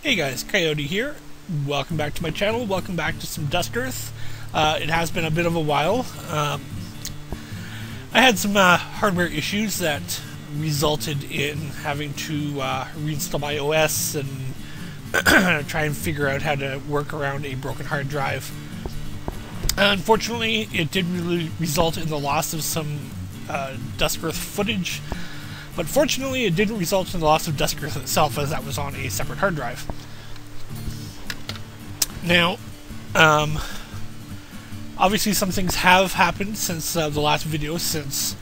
Hey guys, Coyote here. Welcome back to my channel. Welcome back to some Duskearth. It has been a bit of a while. I had some hardware issues that resulted in having to reinstall my OS and try and figure out how to work around a broken hard drive. Unfortunately, it did really result in the loss of some Duskearth footage. But fortunately, it didn't result in the loss of Duskearth itself, as that was on a separate hard drive. Now, obviously some things have happened since the last video, since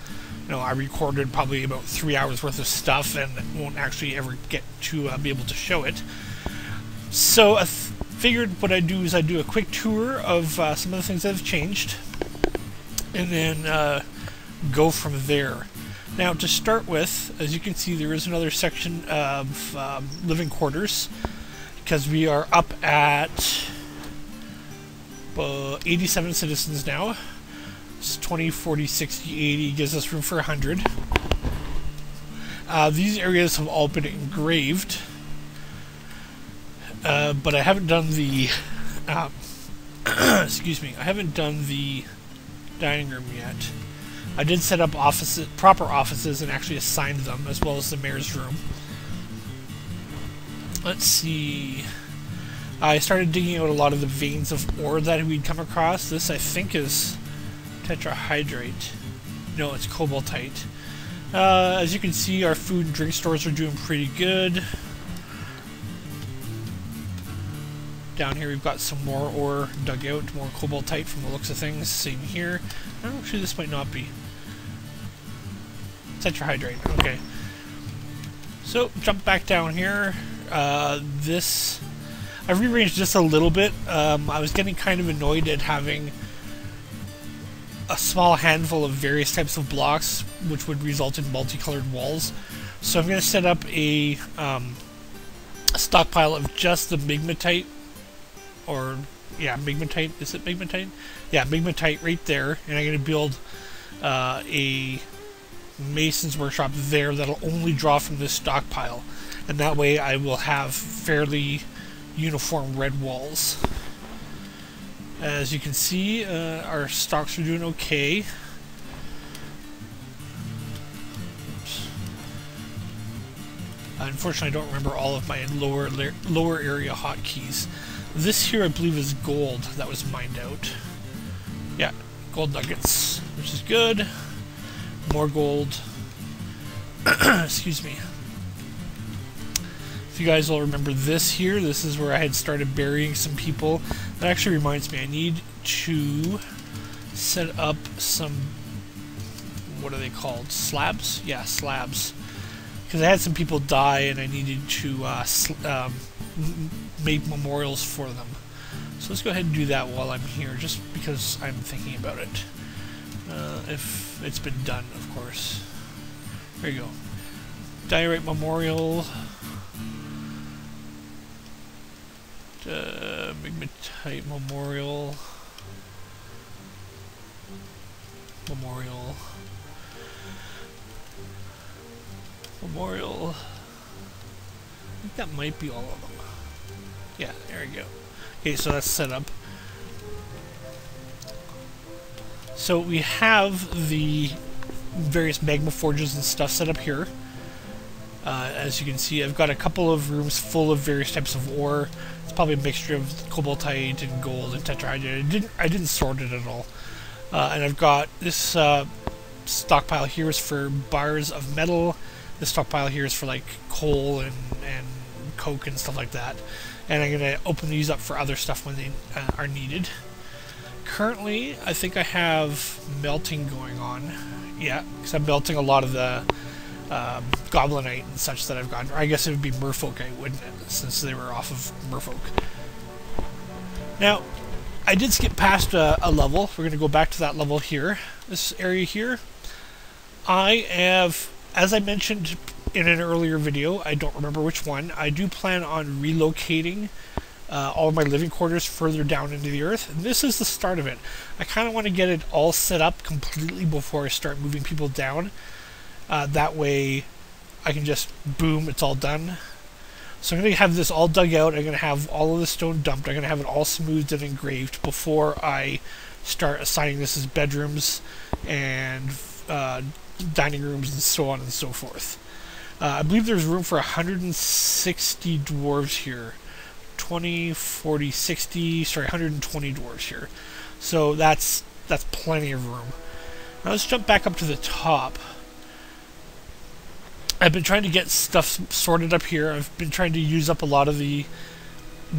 I recorded probably about 3 hours worth of stuff and won't actually ever get to be able to show it. So I figured what I'd do is I'd do a quick tour of some of the things that have changed, and then go from there. Now, to start with, as you can see, there is another section of living quarters, because we are up at 87 citizens now. It's 20, 40, 60, 80, gives us room for 100. These areas have all been engraved, but I haven't done the excuse me, I haven't done the dining room yet. I did set up proper offices and actually assigned them, as well as the mayor's room. Let's see. I started digging out a lot of the veins of ore that we'd come across. This, I think, is tetrahydrite. No, it's cobaltite. As you can see, our food and drink stores are doing pretty good. Down here we've got some more ore dug out, more cobaltite from the looks of things. Same here. Oh, actually, this might not be. Tetrahydrite, okay. So, jump back down here. I've rearranged this a little bit. I was getting kind of annoyed at having a small handful of various types of blocks, which would result in multicolored walls. So I'm going to set up a stockpile of just the migmatite, or, yeah, migmatite. Is it migmatite? Yeah, migmatite right there. And I'm going to build a mason's workshop there that'll only draw from this stockpile. And that way I will have fairly uniform red walls. As you can see, our stocks are doing okay. Oops. Unfortunately, I don't remember all of my lower area hotkeys. This here, I believe, is gold that was mined out. Yeah, gold nuggets, which is good. More gold. Excuse me. If you guys will remember this here, this is where I had started burying some people. That actually reminds me, I need to set up some, what are they called? Slabs? Yeah, slabs. Because I had some people die and I needed to make memorials for them. So let's go ahead and do that while I'm here, just because I'm thinking about it. If it's been done, of course. There you go. Diorite memorial. Migmatite memorial. Memorial. Memorial. I think that might be all of them. Yeah, there we go. Okay, so that's set up. So we have the various magma forges and stuff set up here. As you can see, I've got a couple of rooms full of various types of ore. It's probably a mixture of cobaltite and gold and tetrahydrite. I didn't sort it at all. And I've got this stockpile here is for bars of metal. This stockpile here is for like coal and coke and stuff like that. And I'm going to open these up for other stuff when they are needed. Currently, I think I have melting going on. Yeah, because I'm melting a lot of the goblinite and such that I've got. Or I guess it would be merfolkite, wouldn't it? Since they were off of merfolk. Now, I did skip past a level. We're going to go back to that level here. This area here. I have, as I mentioned in an earlier video, I don't remember which one, I do plan on relocating all of my living quarters further down into the earth. And this is the start of it. I kind of want to get it all set up completely before I start moving people down. That way I can just, boom, it's all done. So I'm going to have this all dug out. I'm going to have all of the stone dumped. I'm going to have it all smoothed and engraved before I start assigning this as bedrooms and dining rooms and so on and so forth. I believe there's room for 160 dwarves here. 20, 40, 60, sorry, 120 dwarves here. So that's plenty of room. Now let's jump back up to the top. I've been trying to get stuff sorted up here. I've been trying to use up a lot of the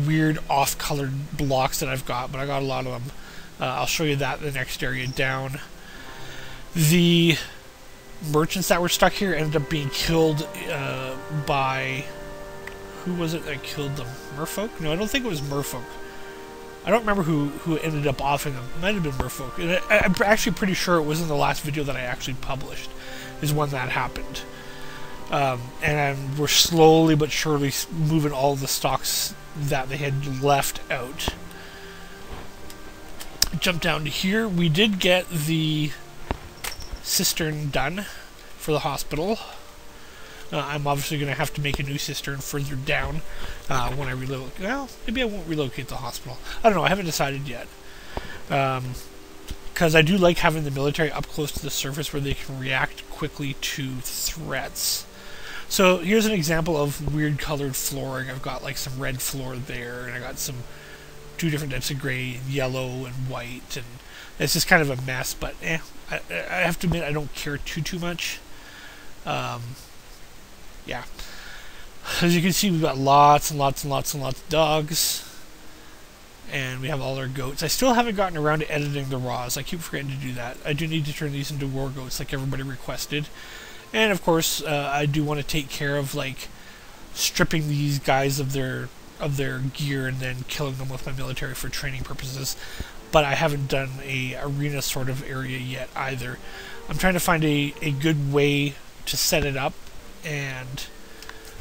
weird off-colored blocks that I've got, but I got a lot of them. I'll show you that in the next area down. The merchants that were stuck here ended up being killed by... Who was it that killed them? Merfolk? No, I don't think it was Merfolk. I don't remember who ended up offing them. It might have been Merfolk. And I'm actually pretty sure it was in the last video that I actually published, is when that happened. And we're slowly but surely moving all the stocks that they had left out. Jump down to here. We did get the cistern done for the hospital. I'm obviously going to have to make a new cistern further down when I relocate. Well, maybe I won't relocate the hospital. I don't know. I haven't decided yet. Because I do like having the military up close to the surface where they can react quickly to threats. So here's an example of weird colored flooring. I've got like some red floor there, and I got some two different types of gray, yellow, and white, and it's just kind of a mess. But I have to admit I don't care too much. Yeah. As you can see, we've got lots and lots and lots and lots of dogs. And we have all our goats. I still haven't gotten around to editing the raws. I keep forgetting to do that. I do need to turn these into war goats like everybody requested. And of course, I do want to take care of like stripping these guys of their gear and then killing them with my military for training purposes. But I haven't done a arena sort of area yet either. I'm trying to find a good way to set it up, and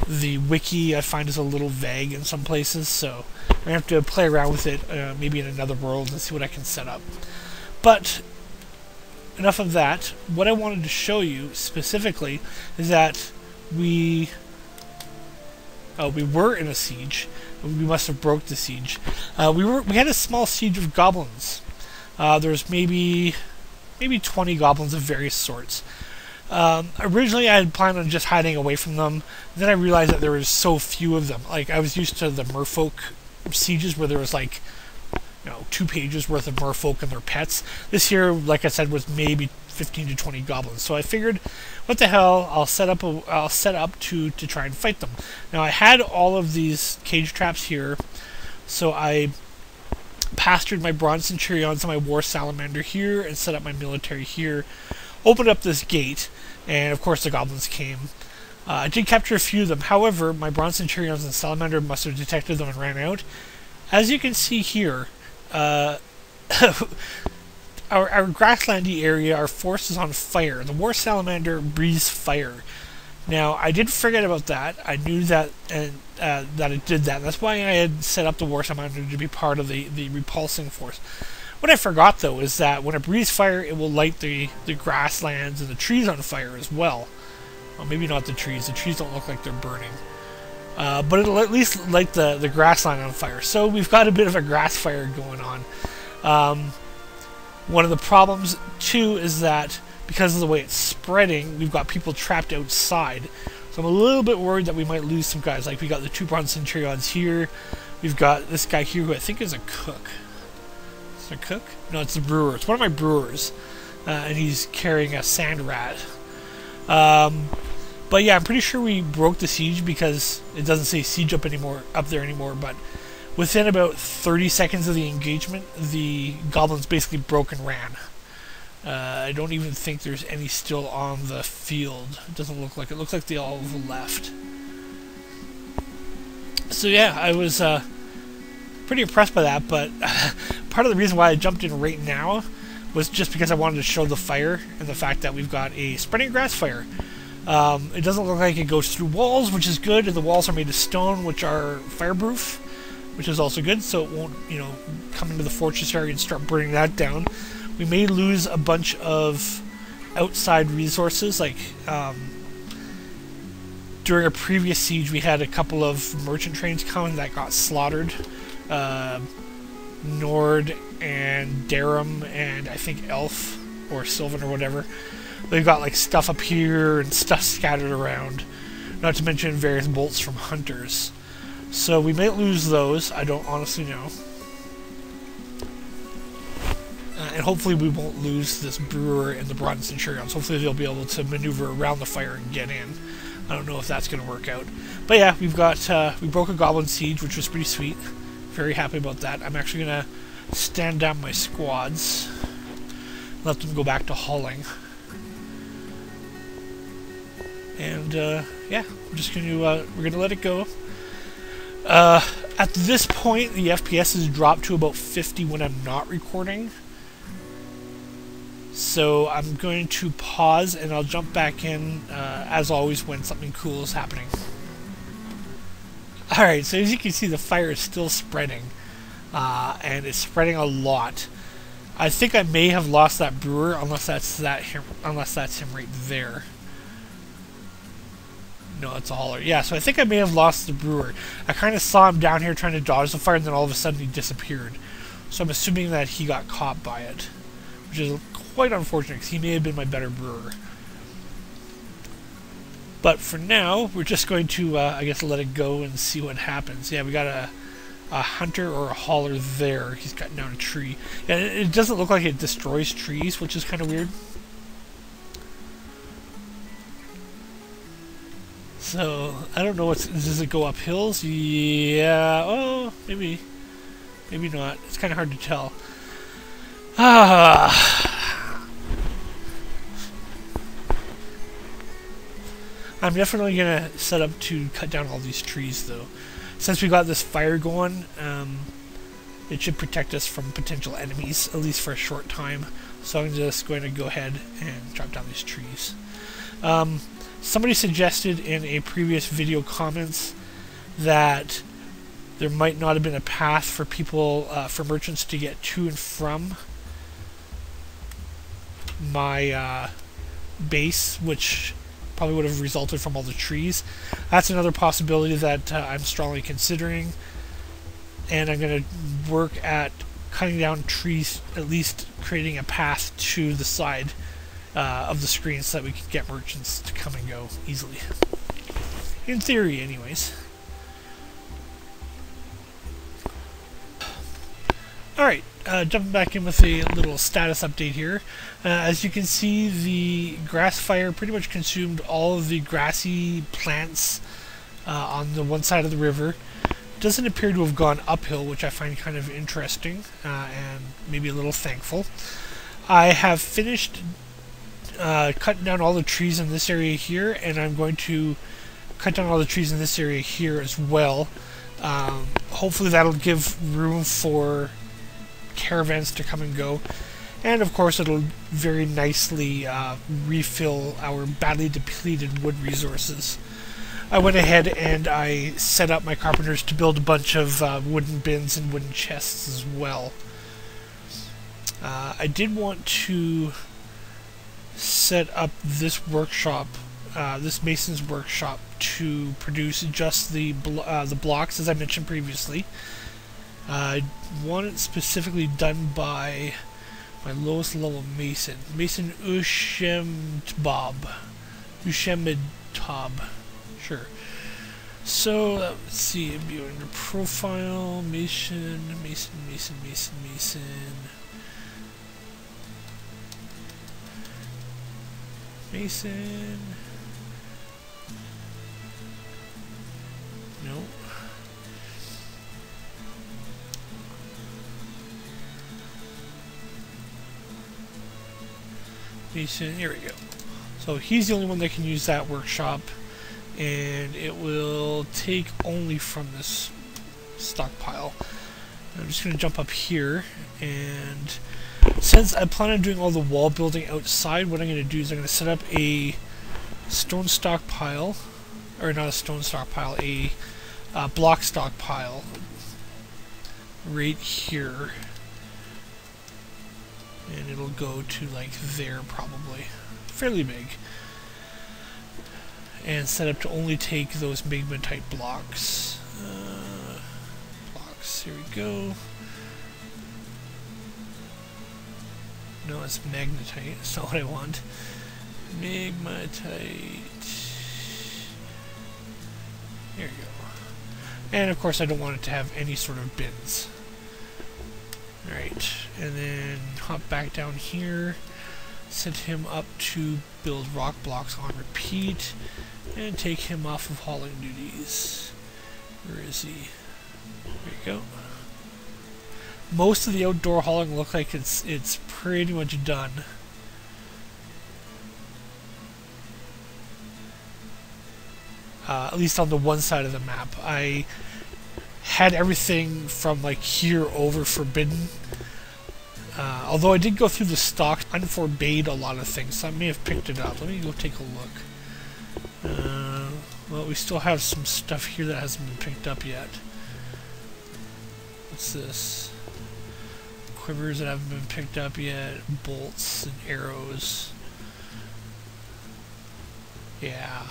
the wiki I find is a little vague in some places, so I'm going to have to play around with it maybe in another world and see what I can set up. But enough of that. What I wanted to show you specifically is that we were in a siege. We must have broke the siege. We had a small siege of goblins. There's maybe 20 goblins of various sorts. Originally I had planned on just hiding away from them. Then I realized that there was so few of them. Like, I was used to the merfolk sieges where there was like, 2 pages worth of merfolk and their pets. This here, like I said, was maybe 15 to 20 goblins. So I figured, what the hell, I'll set up to try and fight them. Now I had all of these cage traps here, so I pastured my bronze centurions and my war salamander here and set up my military here. Opened up this gate, and of course the goblins came. I did capture a few of them. However, my bronze centurions and salamander must have detected them and ran out. As you can see here, our grasslandy area, our forest is on fire. The war salamander breathes fire. Now, I did forget about that. I knew that that it did that. That's why I had set up the war salamander to be part of the repulsing force. What I forgot, though, is that when it breathes fire, it will light the grasslands and the trees on fire as well. Well, maybe not the trees. The trees don't look like they're burning. But it'll at least light the grassland on fire. So we've got a bit of a grass fire going on. One of the problems, too, is that because of the way it's spreading, we've got people trapped outside. So I'm a little bit worried that we might lose some guys. Like, we got the 2 bronze centurions here. We've got this guy here who I think is a cook. Is it a cook? No, it's the brewer. It's one of my brewers. And he's carrying a sand rat. But yeah, I'm pretty sure we broke the siege because it doesn't say siege up there anymore. But within about 30 seconds of the engagement, the goblins basically broke and ran. I don't even think there's any still on the field. It doesn't look like it. It looks like they all left. So yeah, I was pretty impressed by that. But part of the reason why I jumped in right now was just because I wanted to show the fire and the fact that we've got a spreading grass fire. It doesn't look like it goes through walls, which is good, and the walls are made of stone, which are fireproof, which is also good, so it won't, come into the fortress area and start burning that down. We may lose a bunch of outside resources, like during a previous siege, we had a couple of merchant trains coming that got slaughtered. Nord and Darum and I think Elf or Sylvan or whatever. They've got like stuff up here and stuff scattered around. Not to mention various bolts from hunters. So we might lose those. I don't honestly know. And hopefully we won't lose this brewer and the Bronze Centurions. Hopefully they'll be able to maneuver around the fire and get in. I don't know if that's going to work out. But yeah, we broke a goblin siege, which was pretty sweet. Very happy about that. I'm actually going to stand down my squads. Let them go back to hauling. And yeah, I'm just going to we're going to let it go. At this point, the FPS has dropped to about 50 when I'm not recording. So I'm going to pause and I'll jump back in, as always, when something cool is happening. Alright, so as you can see, the fire is still spreading. And it's spreading a lot. I think I may have lost that brewer, unless that's him right there. No, it's a hauler. Yeah, so I think I may have lost the brewer. I kind of saw him down here trying to dodge the fire, and then all of a sudden he disappeared. So I'm assuming that he got caught by it, which is quite unfortunate, because he may have been my better brewer. But for now, we're just going to, I guess, let it go and see what happens. Yeah, we got a hunter or a hauler there. He's cutting down a tree. And it doesn't look like it destroys trees, which is kind of weird. So, I don't know, does it go up hills? Yeah, oh, maybe not. It's kind of hard to tell. I'm definitely going to set up to cut down all these trees, though. Since we got this fire going, it should protect us from potential enemies, at least for a short time. So I'm just going to go ahead and chop down these trees. Somebody suggested in a previous video comments that there might not have been a path for people, for merchants to get to and from my base, which probably would have resulted from all the trees. That's another possibility that I'm strongly considering, and I'm going to work at cutting down trees, at least creating a path to the side of the screen so that we can get merchants to come and go easily. In theory, anyways. Alright, jumping back in with a little status update here. As you can see, the grass fire pretty much consumed all of the grassy plants on the one side of the river. Doesn't appear to have gone uphill, which I find kind of interesting and maybe a little thankful. I have finished cutting down all the trees in this area here, and I'm going to cut down all the trees in this area here as well. Hopefully that'll give room for caravans to come and go, and of course it'll very nicely refill our badly depleted wood resources. I went ahead and I set up my carpenters to build a bunch of wooden bins and wooden chests as well. I did want to set up this workshop, this mason's workshop, to produce just the blocks, as I mentioned previously. I want it specifically done by my lowest level mason, Mason Ushemtbob. Sure. So let's see, it'd be under profile, Mason. No. Mason, here we go. So he's the only one that can use that workshop, and it will take only from this stockpile. I'm just going to jump up here, and since I plan on doing all the wall building outside, what I'm going to do is I'm going to set up a stone stockpile, or not a stone stockpile, a block stockpile right here. And it'll go to like there probably. Fairly big. and set up to only take those magmatite blocks. Here we go. No, it's magnetite. That's not what I want. Magmatite. There you go. And of course I don't want it to have any sort of bins. Alright, and then hop back down here, set him up to build rock blocks on repeat, and take him off of hauling duties. Where is he? There you go. Most of the outdoor hauling looks like it's pretty much done. At least on the one side of the map. I had everything from like here over forbidden. Although I did go through the stock, unforbade a lot of things, so I may have picked it up. Let me go take a look. Well, we still have some stuff here that hasn't been picked up yet. What's this? Quivers that haven't been picked up yet. Bolts and arrows. Yeah.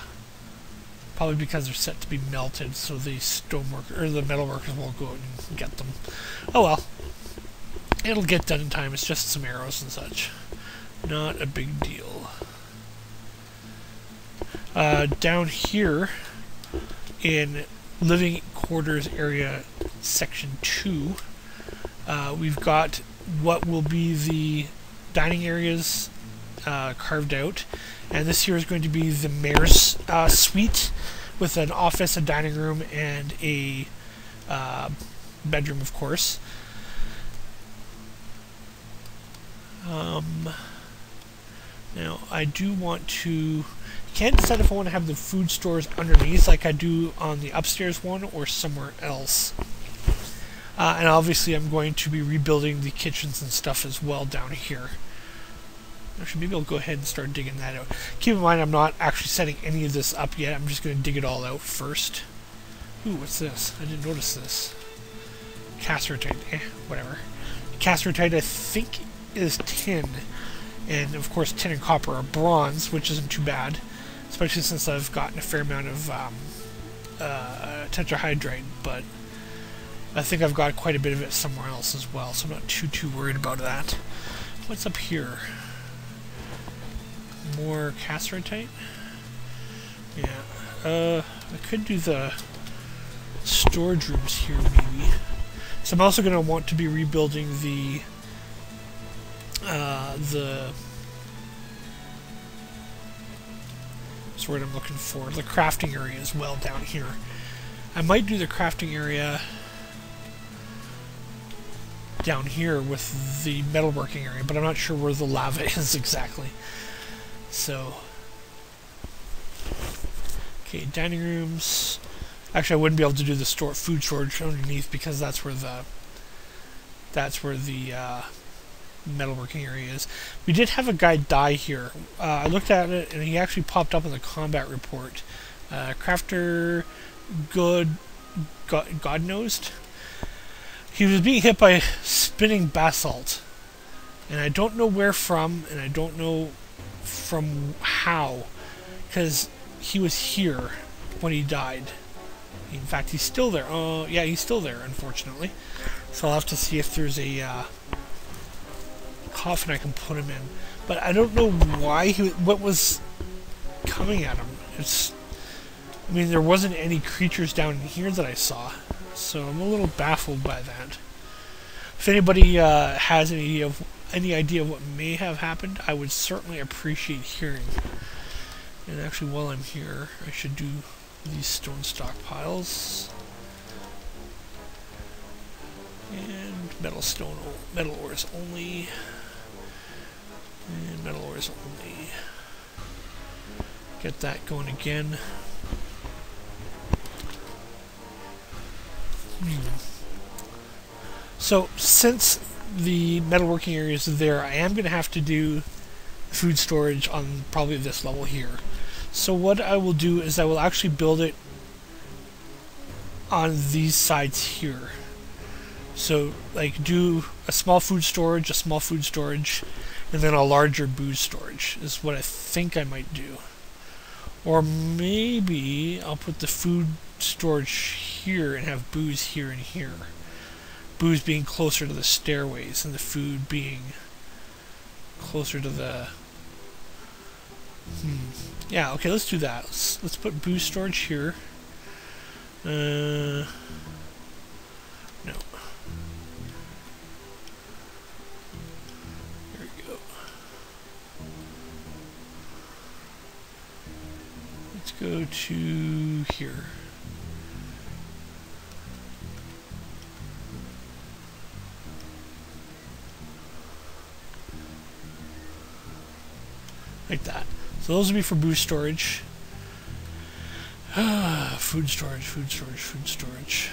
Probably because they're set to be melted, so the stoneworker or the metal workers won't go out and get them. Oh well. It'll get done in time. It's just some arrows and such. Not a big deal. Down here in living quarters area section 2, we've got what will be the dining areas carved out, and this here is going to be the mayor's suite with an office, a dining room, and a bedroom, of course. Now I do want to can't decide if I want to have the food stores underneath like I do on the upstairs one or somewhere else. And obviously I'm going to be rebuilding the kitchens and stuff as well down here. Actually, maybe I'll go ahead and start digging that out. Keep in mind I'm not actually setting any of this up yet. I'm just going to dig it all out first. Ooh, what's this? I didn't notice this. Cassiterite. Whatever. Cassiterite I think is tin. And of course tin and copper are bronze, which isn't too bad. Especially since I've gotten a fair amount of tetrahydrite, but I think I've got quite a bit of it somewhere else as well, so I'm not too worried about that. What's up here? More cassiterite? Yeah. I could do the storage rooms here, maybe. So I'm also going to want to be rebuilding the what's the word I'm looking for? The crafting area as well down here. I might do the crafting area down here with the metalworking area, but I'm not sure where the lava is exactly. So, okay, dining rooms. Actually, I wouldn't be able to do the food storage underneath because that's where the metalworking area is. We did have a guy die here. I looked at it and he actually popped up in the combat report. Crafter God-nosed. He was being hit by spinning basalt, and I don't know where from, and I don't know from how, because he was here when he died. In fact, he's still there. Oh, yeah, he's still there, unfortunately. So I'll have to see if there's a coffin I can put him in. But I don't know why what was coming at him. I mean, there wasn't any creatures down in here that I saw. So I'm a little baffled by that. If anybody has any idea of what may have happened, I would certainly appreciate hearing. And actually, while I'm here, I should do these stone stockpiles. And metal ores only. And metal ores only. Get that going again. So, since the metalworking area is there, I am going to have to do food storage on probably this level here. So what I will do is I will actually build it on these sides here. So, like, do a small food storage, and then a larger booze storage is what I think I might do. Or maybe I'll put the food storage here and have booze here and here. Booze being closer to the stairways and the food being closer to the... Yeah, okay, let's do that. Let's put booze storage here. No. There we go. Let's go to here. Like that. So those will be for booze storage. Food storage, food storage, food storage.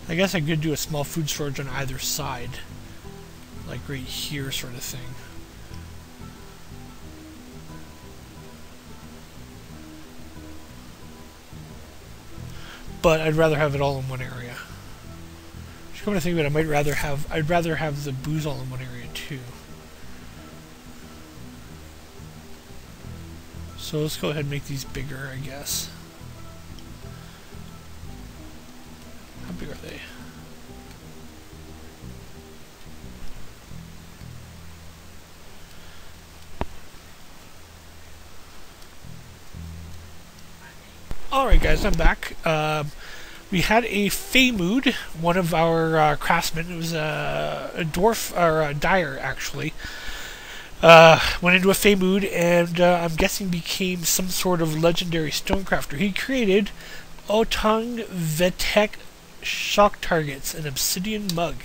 I guess I could do a small food storage on either side. Like right here sort of thing. But I'd rather have it all in one area. Just come to think of it, I'd rather have the booze all in one area too. So let's go ahead and make these bigger, I guess. How big are they? Alright guys, I'm back. We had a Feymood, one of our craftsmen. It was a dwarf, or a dyer actually. Went into a Feymood and I'm guessing became some sort of legendary stonecrafter. He created Otang Vetek shock targets, an obsidian mug,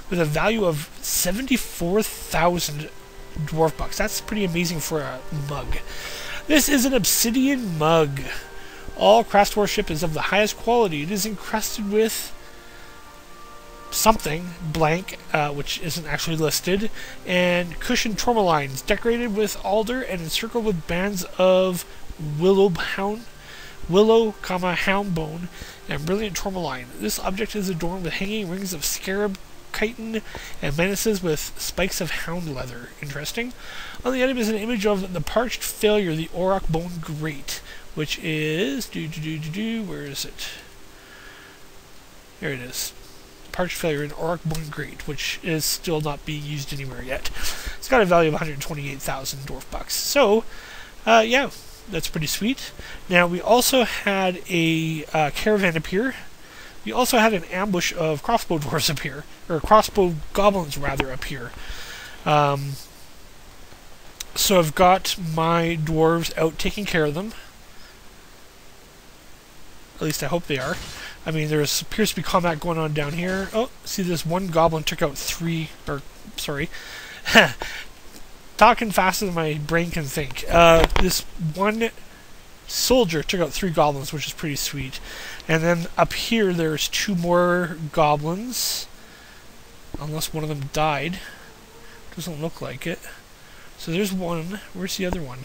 with a value of 74,000 dwarf bucks. That's pretty amazing for a mug. This is an obsidian mug. All craftsmanship is of the highest quality. It is encrusted with something blank, which isn't actually listed, and cushioned tourmalines decorated with alder and encircled with bands of willow, houndbone, and brilliant tourmaline. This object is adorned with hanging rings of scarab, chitin, and menaces with spikes of hound leather. Interesting. On the item is an image of the parched failure, the auroch bone grate, which is where is it? There it is. Parched failure in auroch bone grate, which is still not being used anywhere yet. It's got a value of 128,000 dwarf bucks. So, yeah, that's pretty sweet. Now, we also had a caravan appear. We also had an ambush of crossbow dwarves appear, or crossbow goblins rather appear. So I've got my dwarves out taking care of them. At least I hope they are. I mean, there appears to be combat going on down here. Oh, see, this one goblin took out three, or, sorry. Talking faster than my brain can think. This one soldier took out 3 goblins, which is pretty sweet. And then up here, there's 2 more goblins. Unless one of them died. Doesn't look like it. So there's one. Where's the other one?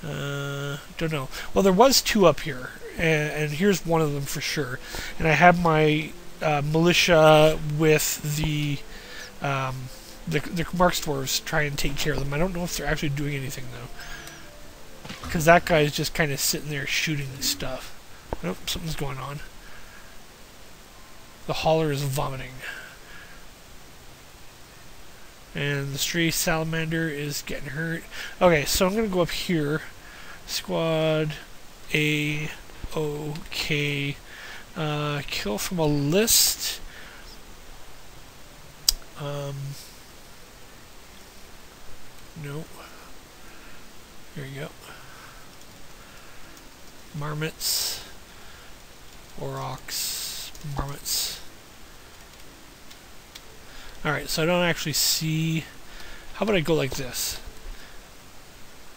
Don't know. Well, there was 2 up here. And here's one of them for sure. And I have my militia with the Marks dwarves try and take care of them. I don't know if they're actually doing anything though, because that guy is just kind of sitting there shooting stuff. Nope, something's going on. The hauler is vomiting, and the stray salamander is getting hurt. Okay, so I'm gonna go up here. Squad A. Okay. Kill from a list. No. Here you go. Marmots. Aurochs. Marmots. Alright, so I don't actually see... How about I go like this?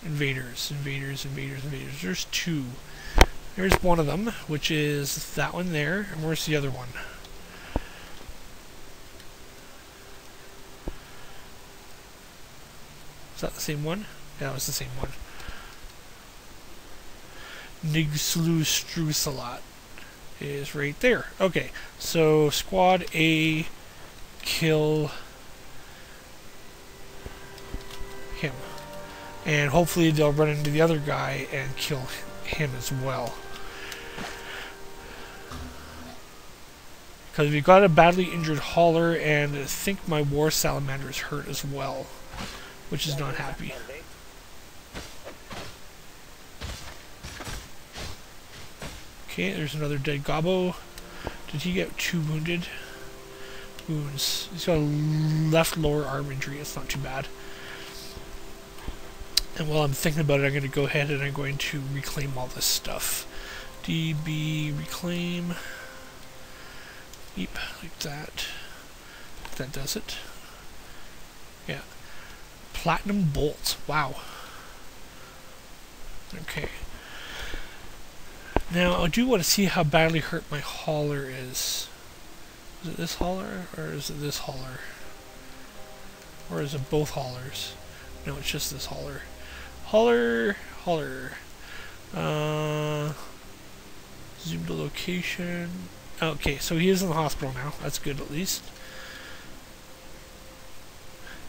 Invaders, invaders, invaders, invaders. There's 2. There's one of them, which is that one there. And where's the other one? Is that the same one? Yeah, it's the same one. Nigslu Strusalat is right there. Okay, so Squad A, kill him. And hopefully they'll run into the other guy and kill him as well. Because we've got a badly injured hauler, and I think my war salamander is hurt as well, which is not happy. Okay, there's another dead gobbo. Did he get 2 wounded? Wounds. He's got a left lower arm injury. It's not too bad. And while I'm thinking about it, I'm going to go ahead and I'm going to reclaim all this stuff. DB reclaim. Yep, like that. That does it. Yeah. Platinum bolts. Wow. Okay. Now, I do want to see how badly hurt my hauler is. Is it this hauler, or is it this hauler? Or is it both haulers? No, it's just this hauler. Hauler. Zoom to location. Okay, so he is in the hospital now. That's good, at least.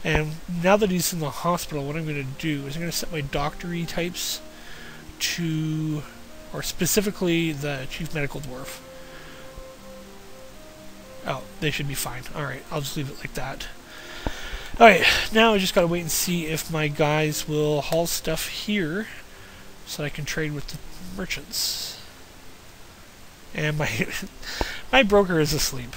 And now that he's in the hospital, what I'm going to do is I'm going to set my doctory types to, or specifically the chief medical dwarf. Oh, they should be fine. Alright, I'll just leave it like that. Alright, now I just gotta wait and see if my guys will haul stuff here so that I can trade with the merchants. And my my broker is asleep.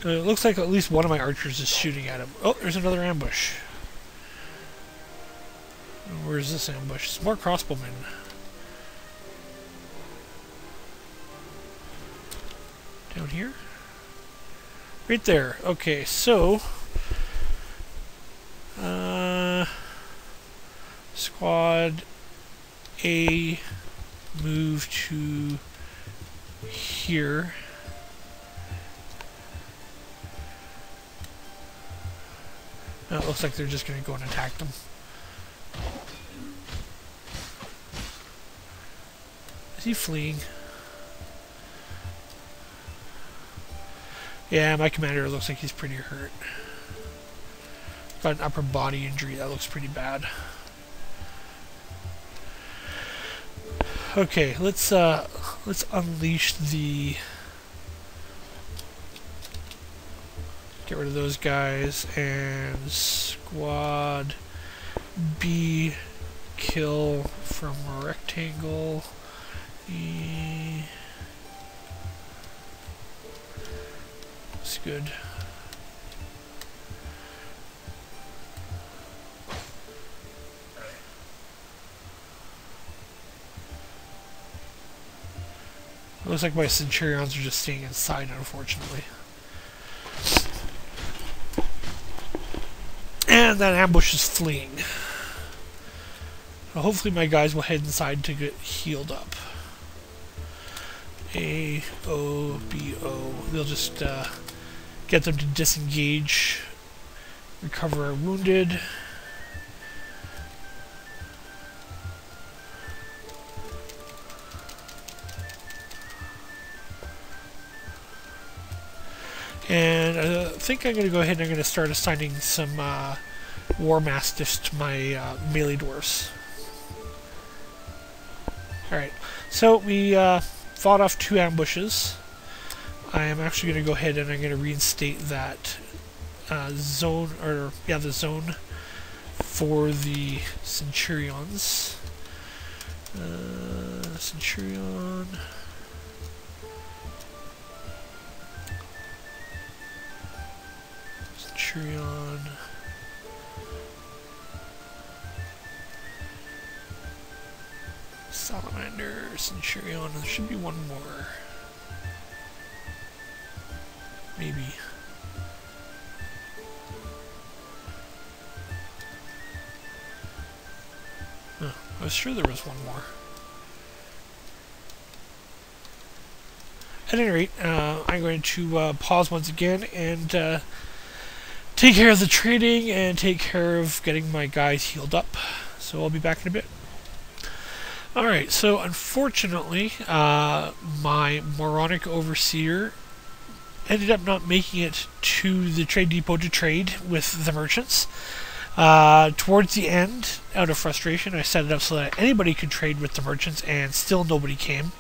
It looks like at least one of my archers is shooting at him. Oh, there's another ambush. Where's this ambush? It's more crossbowmen. Down here? Right there. Okay, so squad A move to here. Now it looks like they're just going to go and attack them. Is he fleeing? Yeah, my commander looks like he's pretty hurt. Got an upper body injury. That looks pretty bad. Okay, let's unleash the. Get rid of those guys and squad B kill from a rectangle. That's good. Looks like my centurions are just staying inside, unfortunately. And that ambush is fleeing. So hopefully my guys will head inside to get healed up. A, O, B, O. They'll just get them to disengage, recover our wounded. And I think I'm going to go ahead and I'm going to start assigning some War Mastiffs to my melee dwarfs. Alright, so we fought off 2 ambushes. I am actually going to go ahead and I'm going to reinstate that zone, or yeah, the zone for the Centurions. Centurion. Centurion. Salamander, Centurion. There should be one more. Maybe. Oh, I was sure there was one more. At any rate, I'm going to pause once again and take care of the trading and take care of getting my guys healed up. So I'll be back in a bit. Alright, so unfortunately, my moronic overseer ended up not making it to the trade depot to trade with the merchants. Towards the end, out of frustration, I set it up so that anybody could trade with the merchants, and still nobody came.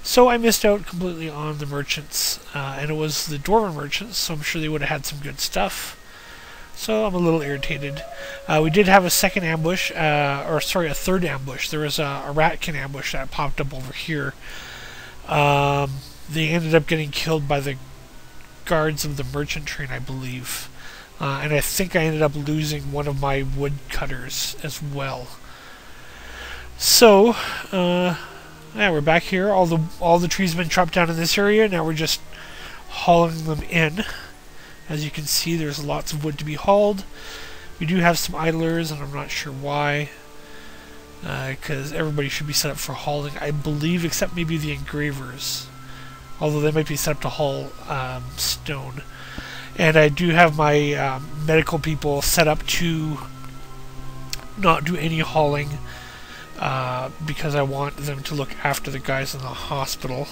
So I missed out completely on the merchants, and it was the Dwarven merchants, so I'm sure they would have had some good stuff. So I'm a little irritated. We did have a second ambush, a third ambush. There was a ratkin ambush that popped up over here. They ended up getting killed by the guards of the merchant train, I believe. And I think I ended up losing one of my woodcutters as well. So, yeah, we're back here. All the trees have been chopped down in this area. Now we're just hauling them in. As you can see, there's lots of wood to be hauled. We do have some idlers, and I'm not sure why. Because everybody should be set up for hauling, I believe, except maybe the engravers. Although they might be set up to haul stone. And I do have my medical people set up to not do any hauling because I want them to look after the guys in the hospital,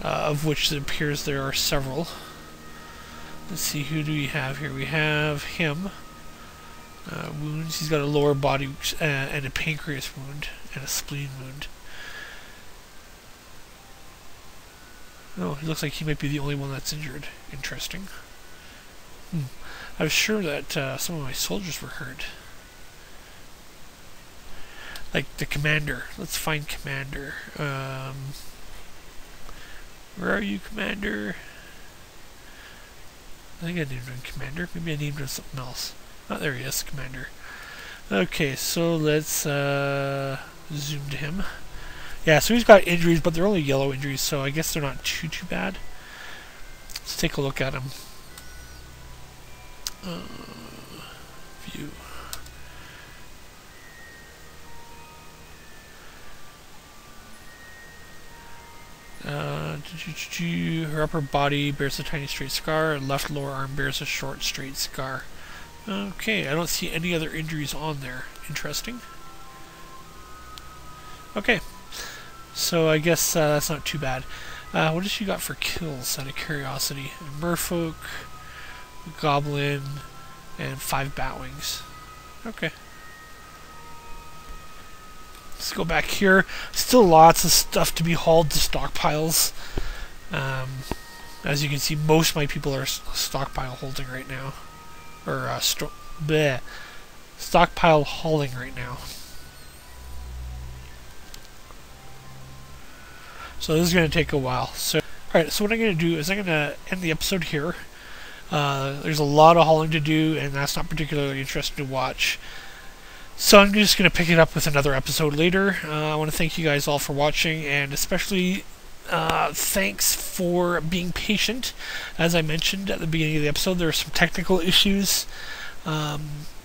of which it appears there are several. Let's see, who do we have here? We have him. Wounds. He's got a lower body and a pancreas wound and a spleen wound. Oh, it looks like he might be the only one that's injured. Interesting. I was sure that some of my soldiers were hurt. Like the commander. Let's find commander. Where are you, commander? I think I named him commander. Maybe I named him something else. Oh, there he is, commander. Okay, so let's zoom to him. Yeah, so he's got injuries, but they're only yellow injuries, so I guess they're not too bad. Let's take a look at him. View. Her upper body bears a tiny straight scar, and left lower arm bears a short straight scar. Okay, I don't see any other injuries on there. Interesting. Okay, so I guess that's not too bad. What has she got for kills, out of curiosity? A merfolk, a goblin, and 5 batwings. Okay. Let's go back here. Still lots of stuff to be hauled to stockpiles. As you can see, most of my people are stockpile holding right now. Or stockpile hauling right now. So this is going to take a while. So, alright, so what I'm going to do is I'm going to end the episode here. There's a lot of hauling to do, and that's not particularly interesting to watch. So I'm just going to pick it up with another episode later. I want to thank you guys all for watching, and especially thanks for being patient. As I mentioned at the beginning of the episode, there are some technical issues. I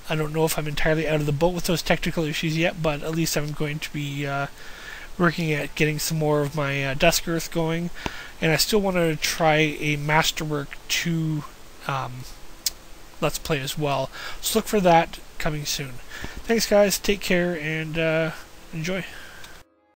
don't know if I'm entirely out of the boat with those technical issues yet, but at least I'm going to be working at getting some more of my Duskearth going. And I still want to try a Masterwork 2 Let's Play as well. So look for that coming soon. Thanks guys, take care, and enjoy.